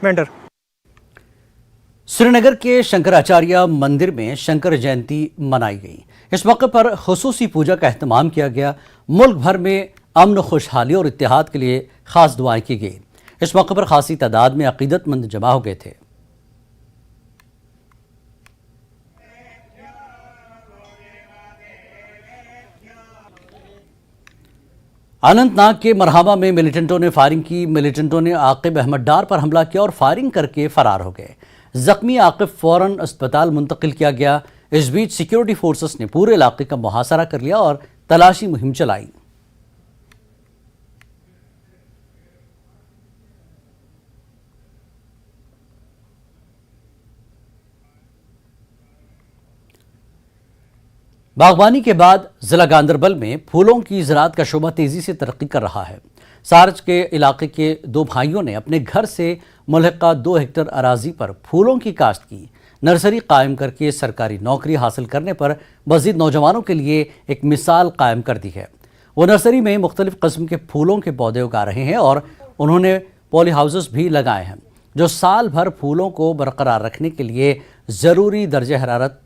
Vendor. Srinagar के शंकराचार्य मंदिर में शंकर जयंती मनाई गई। इस मौके पर खुसूसी पूजा का एहतमाम किया गया। मुल्क भर में अमन, खुशहाली और इत्तेहाद के लिए खास दुआएं की गई। इस मौके पर खासी तादाद में अकीदतमंद जमा हो गए थे। अनंतनाग के मरहमा में मिलिटेंटों ने फायरिंग की। मिलिटेंटों ने आकिब अहमद डार पर हमला किया और फायरिंग करके फरार हो गए। जख्मी आकिब फौरन अस्पताल मुंतकिल किया गया। इस बीच सिक्योरिटी फोर्सेस ने पूरे इलाके का मुहासरा कर लिया और तलाशी मुहिम चलाई। बागवानी के बाद जिला गांदरबल में फूलों की ज़राअत का शोबा तेजी से तरक्की कर रहा है। सारज के इलाके के दो भाइयों ने अपने घर से मुल्हिका 2 हेक्टेयर अराजी पर फूलों की काश्त की। नर्सरी कायम करके सरकारी नौकरी हासिल करने पर मज़ीद नौजवानों के लिए एक मिसाल कायम कर दी है। वो नर्सरी में मुख्तलिफ किस्म के फूलों के पौधे उगा रहे हैं और उन्होंने पॉली हाउसेस भी लगाए हैं जो साल भर फूलों को बरकरार रखने के लिए ज़रूरी दर्जे हरारत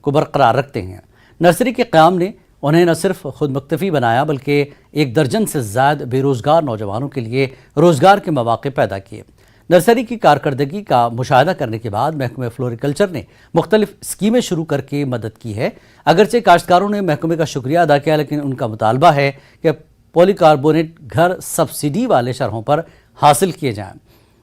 को बरकरार रखते हैं। नर्सरी के क़याम ने उन्हें न सिर्फ खुद मुक्तफ़ी बनाया बल्कि 1 दर्जन से ज़्यादा बेरोज़गार नौजवानों के लिए रोज़गार के मौक़े पैदा किए। नर्सरी की कारकर्दगी का मुशाहिदा करने के बाद महकमे फ्लोरिकल्चर ने मुख्तलिफ स्कीमें शुरू करके मदद की है। अगरचे काश्तकारों ने महकमे का शुक्रिया अदा किया, लेकिन उनका मुतालबा है कि पॉलीकार्बोनेट घर सब्सिडी वाले शरहों पर हासिल किए जाएँ।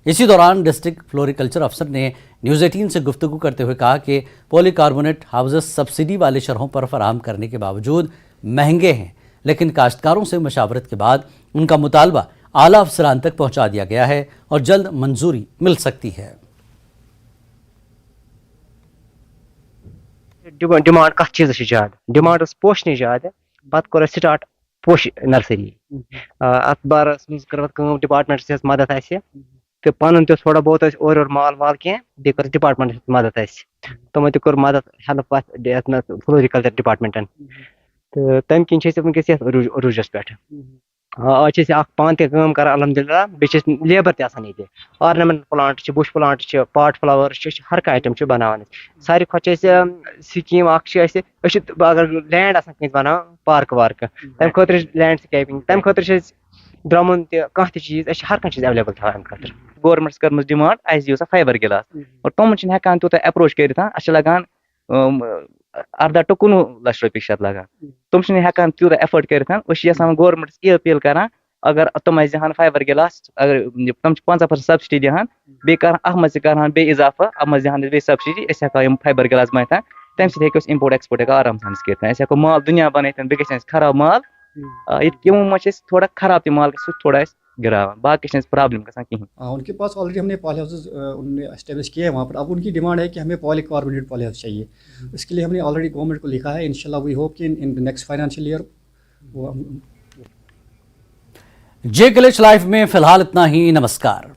इसी दौरान डिस्ट्रिक्ट फ्लोरिकल्चर अफसर ने न्यूज़ 18 से गुफ्तगू करते हुए कहा कि पॉलीकार्बोनेट हाउसेस सब्सिडी वाले शरहों पर फराहम करने के बावजूद महंगे हैं, लेकिन काश्तकारों से मशावरत के बाद उनका मुतालबा आला अफसरान तक पहुंचा दिया गया है और जल्द मंजूरी मिल सकती है। डिमांड कत चीज ज्यादा डिमांड पोशन ज्यादा पत कोर स्टार्ट पोश नर्सरी अत बारस कर डिपार्टमेंट से मदद तो पन थोड़ा बहुत और माल वाल कह कर डिपार्टमेंट मदद तमो तक मदद हेल्प फ्लोरिकल्चर डिपार्टमेंटन तो तम किन वनकस रूजस पे आज पान तम कर अलहमदिल्ला बे लेबर ते ornament plant bush plant pot flower हर कह आइटम बनान सारे खुद स्कीम अगर लैंड बना पार्क वार्क तम खुद लैंडस्केपिंग तम खुद द्रमन कह चीज हर कह चीज एवेलेबल थवान खुद गवर्नमेंट कर डिमांड अस दिव सा फाइबर गिलास और तम हेकान तूत अप्रोच कर लगान 18 to 19 लाख रुपये लगान तुम हेकान तूत एफर्ट कर गवर्नमेंट ये अपील करान अगर तुम दिहान फाइबर गिलास अगर तुम 50% सब्सिडी दिहान बे कर बे इजाफा अत मज दिहान बे सब्सिडी हेको फाइबर गिलास बन तम सो इम्पोर्ट एक्सपोर्ट आराम सान कर माल दुनिया बन बे खराब माल ये थोड़ा खराब माल थोड़ा गिरावा बाकी प्रॉब्लम कहीं। उनके पास ऑलरेडी हमने पॉली हाउसेस उन्होंने एस्टेब्लिश किए हैं वहाँ पर। अब उनकी डिमांड है कि हमें पॉलीकार्बोनेट पॉली हाउस चाहिए। इसके लिए हमने ऑलरेडी गवर्नमेंट को लिखा है। इंशाल्लाह वी होप कि in the next financial year वो JKLH लाइव में फिलहाल इतना ही। नमस्कार।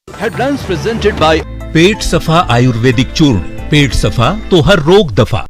Headlines presented by पेट सफा आयुर्वेदिक चूर्ण। पेट सफा तो हर रोग दफा।